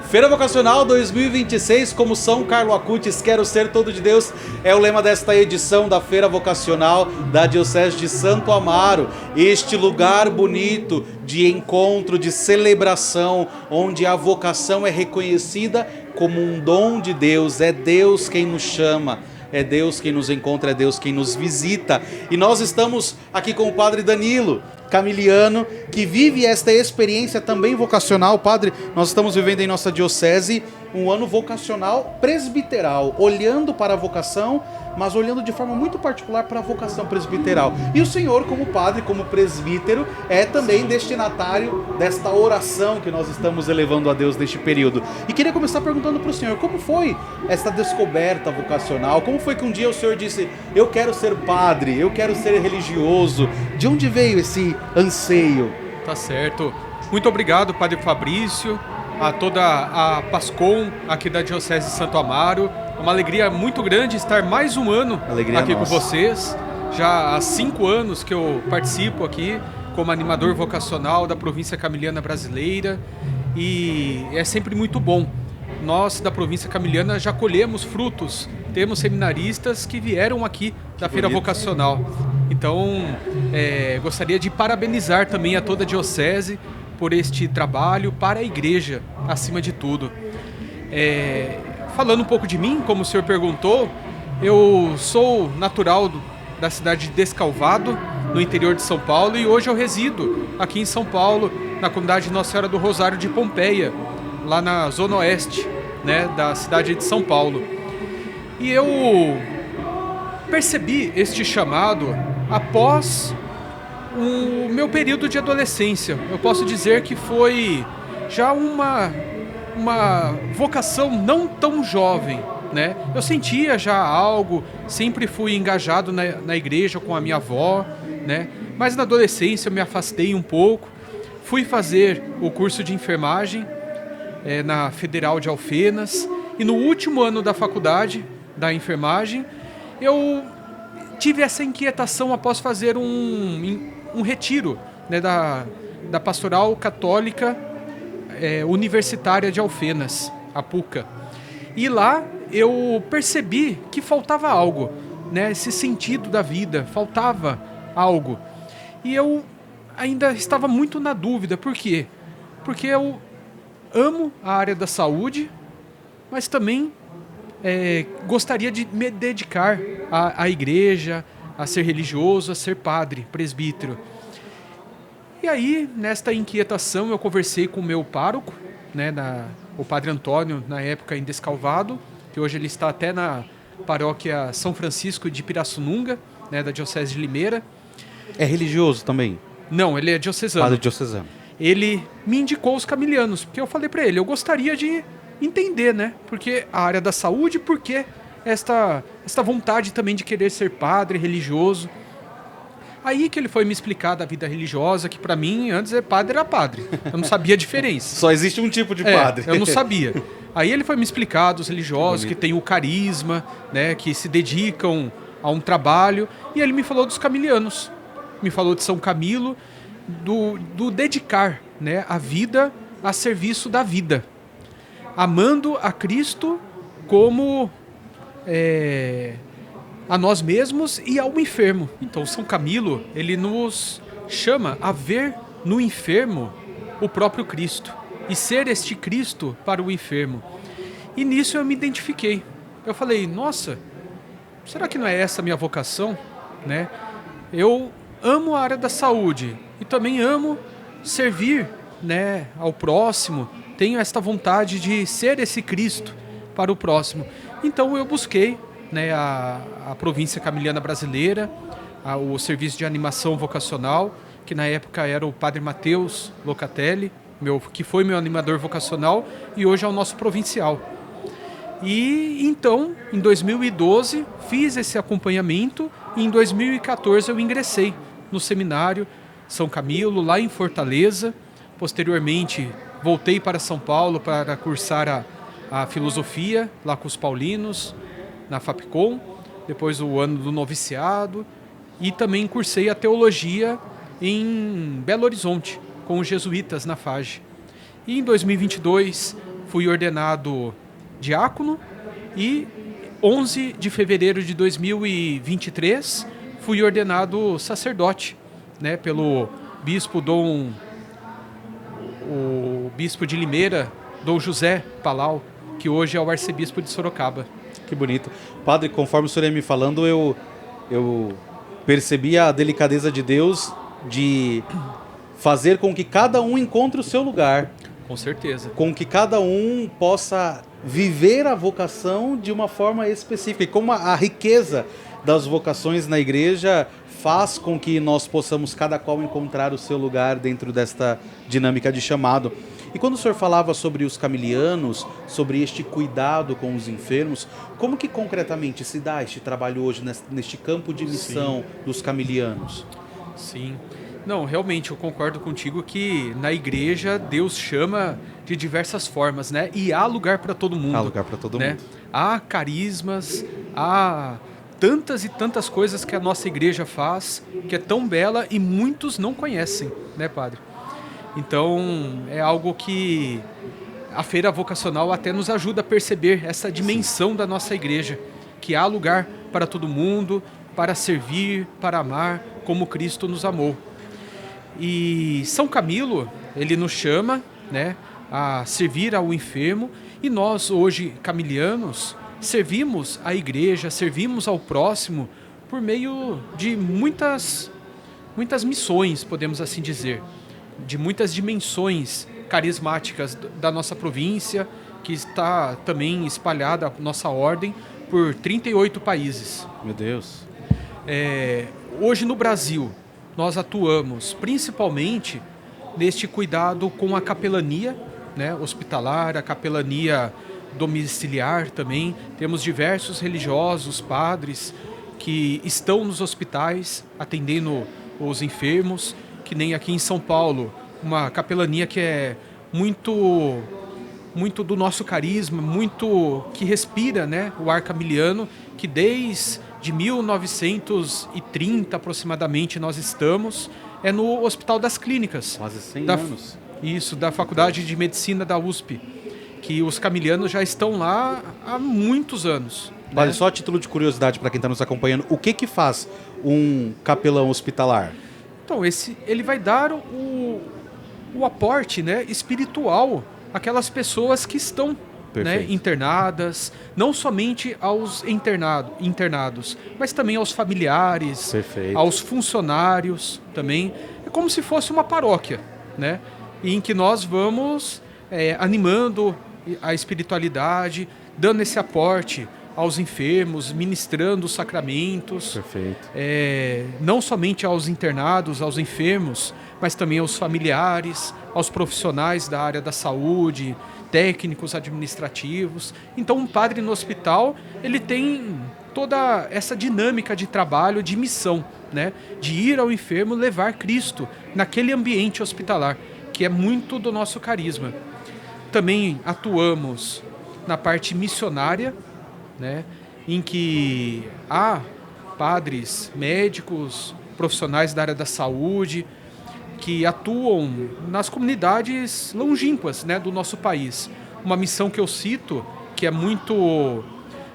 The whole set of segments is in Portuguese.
Feira Vocacional 2026, como São Carlo Acutis, quero ser todo de Deus, é o lema desta edição da Feira Vocacional da Diocese de Santo Amaro. Este lugar bonito de encontro, de celebração, onde a vocação é reconhecida como um dom de Deus, é Deus quem nos chama. É Deus quem nos encontra, é Deus quem nos visita. E nós estamos aqui com o Padre Danilo Camiliano, que vive esta experiência também vocacional. Padre, nós estamos vivendo em nossa diocese um ano vocacional presbiteral, olhando para a vocação, mas olhando de forma muito particular para a vocação presbiteral. E o senhor, como padre, como presbítero, é também destinatário desta oração que nós estamos elevando a Deus neste período. E queria começar perguntando para o senhor, como foi esta descoberta vocacional? Como foi que um dia o senhor disse, eu quero ser padre, eu quero ser religioso? De onde veio esse anseio? Tá certo. Muito obrigado, Padre Fabrício, a toda a PASCOM aqui da Diocese de Santo Amaro. É uma alegria muito grande estar mais um ano aqui com vocês. Já há 5 anos que eu participo aqui como animador vocacional da província camiliana brasileira e é sempre muito bom. Nós da província camiliana já colhemos frutos, temos seminaristas que vieram aqui da Feira Vocacional. Então, gostaria de parabenizar também a toda a Diocese por este trabalho para a Igreja, acima de tudo. Falando um pouco de mim, como o senhor perguntou, eu sou natural da cidade de Descalvado, no interior de São Paulo, e hoje eu resido aqui em São Paulo, na comunidade Nossa Senhora do Rosário de Pompeia, lá na zona oeste, né, da cidade de São Paulo. E eu percebi este chamado após o meu período de adolescência. Eu posso dizer que foi já uma vocação não tão jovem, né? Eu sentia já algo, sempre fui engajado na igreja com a minha avó, né? Mas na adolescência eu me afastei um pouco, fui fazer o curso de enfermagem na Federal de Alfenas, e no último ano da faculdade da enfermagem eu tive essa inquietação após fazer um retiro, né, da Pastoral Católica Universitária de Alfenas, a PUCA. E lá eu percebi que faltava algo, né, esse sentido da vida, faltava algo. E eu ainda estava muito na dúvida. Por quê? Porque eu amo a área da saúde, mas também gostaria de me dedicar à igreja, a ser religioso, a ser padre, presbítero. E aí, nesta inquietação, eu conversei com o meu pároco, né, o Padre Antônio, na época em Descalvado, que hoje ele está até na paróquia São Francisco de Pirassununga, né, da Diocese de Limeira. É religioso também? Não, ele é diocesano. Padre diocesano. Ele me indicou os camilianos, porque eu falei para ele, eu gostaria de entender, né, porque a área da saúde, porque esta vontade também de querer ser padre, religioso. Aí que ele foi me explicar da vida religiosa, que para mim, antes padre era padre. Eu não sabia a diferença. Só existe um tipo de padre. Eu não sabia. Aí ele foi me explicar dos religiosos, que tem o carisma, né, que se dedicam a um trabalho. E ele me falou dos camilianos. Me falou de São Camilo, do dedicar, né, a vida a serviço da vida. Amando a Cristo como a nós mesmos e ao enfermo. Então São Camilo, ele nos chama a ver no enfermo o próprio Cristo e ser este Cristo para o enfermo. E nisso eu me identifiquei. Eu falei, nossa, será que não é essa a minha vocação? Né? Eu amo a área da saúde e também amo servir, né, ao próximo. Tenho esta vontade de ser esse Cristo para o próximo. Então eu busquei, né, a província camiliana brasileira, o serviço de animação vocacional, que na época era o Padre Mateus Locatelli, que foi meu animador vocacional e hoje é o nosso provincial. E então, em 2012, fiz esse acompanhamento e em 2014 eu ingressei no seminário São Camilo, lá em Fortaleza. Posteriormente, voltei para São Paulo para cursar a filosofia, lá com os paulinos, na FAPCOM, depois o ano do noviciado, e também cursei a teologia em Belo Horizonte, com os jesuítas na FAGE. E em 2022 fui ordenado diácono e 11 de fevereiro de 2023 fui ordenado sacerdote, né, pelo bispo o bispo de Limeira, Dom José Palau, que hoje é o arcebispo de Sorocaba. Que bonito. Padre, conforme o senhor ia me falando, eu percebi a delicadeza de Deus de fazer com que cada um encontre o seu lugar. Com certeza. Com que cada um possa viver a vocação de uma forma específica. E como a riqueza das vocações na igreja faz com que nós possamos cada qual encontrar o seu lugar dentro desta dinâmica de chamado. E quando o senhor falava sobre os camilianos, sobre este cuidado com os enfermos, como que concretamente se dá este trabalho hoje neste campo de missão dos camilianos? Sim. Não, realmente eu concordo contigo que na igreja Deus chama de diversas formas, né? E há lugar para todo mundo. Há lugar para todo né? mundo. Há carismas, há tantas e tantas coisas que a nossa igreja faz, que é tão bela e muitos não conhecem, né, padre? Então, é algo que a feira vocacional até nos ajuda a perceber essa dimensão da nossa igreja, que há lugar para todo mundo, para servir, para amar, como Cristo nos amou. E São Camilo, ele nos chama, né, a servir ao enfermo, e nós hoje, camilianos, servimos a igreja, servimos ao próximo por meio de muitas missões, podemos assim dizer, de muitas dimensões carismáticas da nossa província, que está também espalhada a nossa ordem por 38 países. Meu Deus. Hoje no Brasil, nós atuamos principalmente neste cuidado com a capelania, né, hospitalar, a capelania domiciliar também. Temos diversos religiosos, padres, que estão nos hospitais atendendo os enfermos, que nem aqui em São Paulo, uma capelania que é muito do nosso carisma, muito que respira, né, o ar camiliano, que desde 1930 aproximadamente nós estamos, no Hospital das Clínicas. Quase 100 anos. Isso, da Faculdade de Medicina da USP, que os camilianos já estão lá há muitos anos. Vale, né? só a título de curiosidade para quem está nos acompanhando, o que faz um capelão hospitalar? Então, ele vai dar o aporte, né, espiritual àquelas pessoas que estão, né, internadas, não somente aos internados, mas também aos familiares, Perfeito. aos funcionários também. É como se fosse uma paróquia, né, em que nós vamos animando a espiritualidade, dando esse aporte aos enfermos, ministrando os sacramentos. Perfeito. Não somente aos internados, aos enfermos, mas também aos familiares, aos profissionais da área da saúde, técnicos administrativos. Então, um padre no hospital, ele tem toda essa dinâmica de trabalho, de missão, né? De ir ao enfermo, levar Cristo naquele ambiente hospitalar, que é muito do nosso carisma. Também atuamos na parte missionária, né, em que há padres, médicos, profissionais da área da saúde que atuam nas comunidades longínquas, né, do nosso país. Uma missão que eu cito, que é muito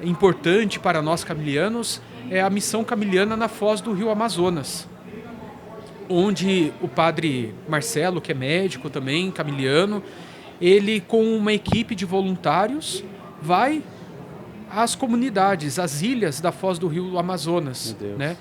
importante para nós camilianos, é a missão camiliana na foz do Rio Amazonas, onde o padre Marcelo, que é médico também, camiliano, ele com uma equipe de voluntários vai às comunidades, às ilhas da foz do Rio Amazonas, né?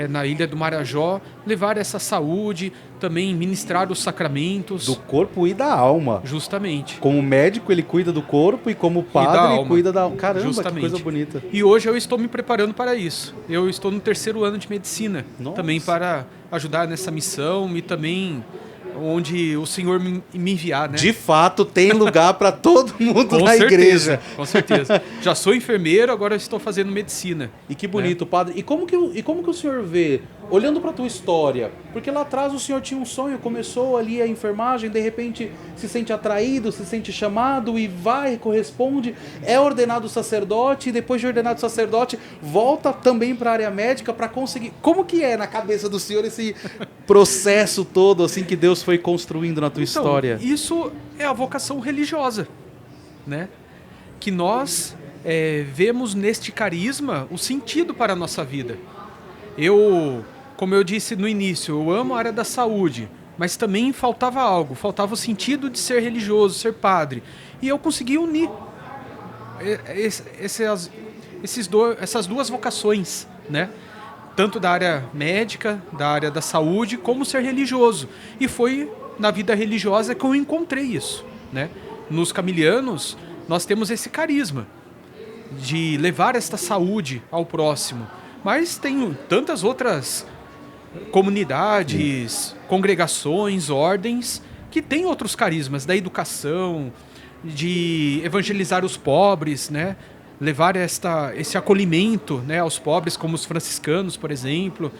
Na ilha do Marajó, levar essa saúde, também ministrar os sacramentos. Do corpo e da alma. Justamente. Como médico, ele cuida do corpo e como padre, ele cuida da alma. Caramba, justamente. Que coisa bonita. E hoje eu estou me preparando para isso. Eu estou no 3º ano de medicina. Nossa. Também para ajudar nessa missão e também onde o Senhor me enviar, né? De fato, tem lugar para todo mundo na igreja. Com certeza. Já sou enfermeiro, agora estou fazendo medicina. E que bonito, padre. E como que o senhor vê, olhando para a tua história, porque lá atrás o senhor tinha um sonho, começou ali a enfermagem, de repente se sente atraído, se sente chamado e vai, corresponde, é ordenado sacerdote, e depois de ordenado sacerdote, volta também para a área médica para conseguir... Como que é na cabeça do senhor esse processo todo, assim, que Deus foi construindo na tua história? Isso é a vocação religiosa, né, que nós vemos neste carisma o sentido para a nossa vida. Como eu disse no início, eu amo a área da saúde, mas também faltava algo, faltava o sentido de ser religioso, ser padre. E eu consegui unir essas duas vocações, né? Tanto da área médica, da área da saúde, como ser religioso. E foi na vida religiosa que eu encontrei isso, né? Nos camilianos, nós temos esse carisma de levar esta saúde ao próximo. Mas tem tantas outras comunidades, congregações, ordens, que têm outros carismas, da educação, de evangelizar os pobres, né? Levar esse acolhimento, né, aos pobres, como os franciscanos, por exemplo,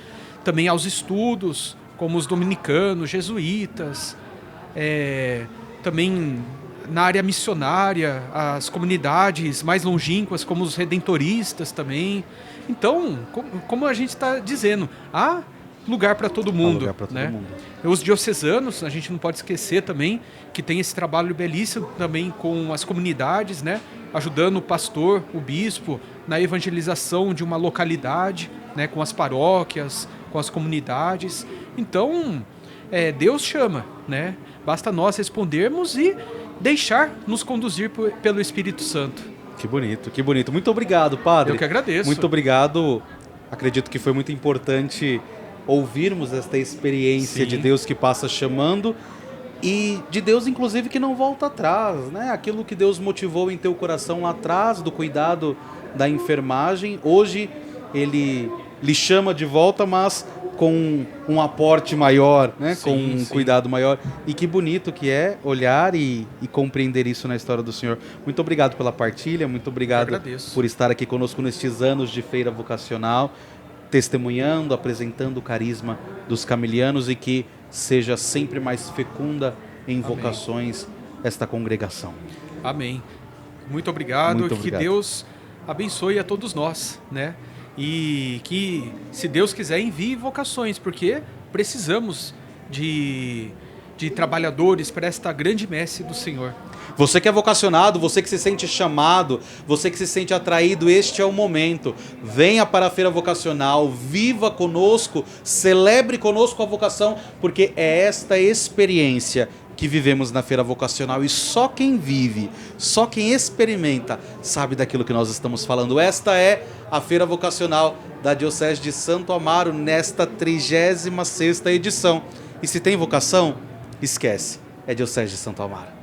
também aos estudos, como os dominicanos, jesuítas, também na área missionária, as comunidades mais longínquas, como os redentoristas também. Então, como a gente está dizendo, há lugar para todo mundo. Lugar pra todo né? mundo. Os diocesanos, a gente não pode esquecer também, que tem esse trabalho belíssimo também com as comunidades, né? Ajudando o pastor, o bispo, na evangelização de uma localidade, né? Com as paróquias, com as comunidades. Então, Deus chama, né? Basta nós respondermos e deixar nos conduzir pelo Espírito Santo. Que bonito, que bonito. Muito obrigado, padre. Eu que agradeço. Muito obrigado. Acredito que foi muito importante ouvirmos esta experiência Sim. de Deus que passa chamando e de Deus, inclusive, que não volta atrás, né? Aquilo que Deus motivou em teu coração lá atrás, do cuidado da enfermagem, hoje Ele lhe chama de volta, mas com um aporte maior, né? Sim, Com um sim. cuidado maior. E que bonito que é olhar e compreender isso na história do Senhor. Muito obrigado pela partilha, muito obrigado agradeço. por estar aqui conosco nestes anos de feira vocacional, testemunhando, apresentando o carisma dos camilianos e que seja sempre mais fecunda em vocações esta congregação. Amém. Muito obrigado. Muito Que obrigado. Deus abençoe a todos nós, né? E que, se Deus quiser, envie vocações, porque precisamos de trabalhadores para esta grande messe do Senhor. Você que é vocacionado, você que se sente chamado, você que se sente atraído, este é o momento. Venha para a feira vocacional, viva conosco, celebre conosco a vocação, porque é esta experiência que vivemos na feira vocacional e só quem vive, só quem experimenta sabe daquilo que nós estamos falando. Esta é a feira vocacional da Diocese de Santo Amaro nesta 36ª edição. E se tem vocação, esquece, é Diocese de Santo Amaro.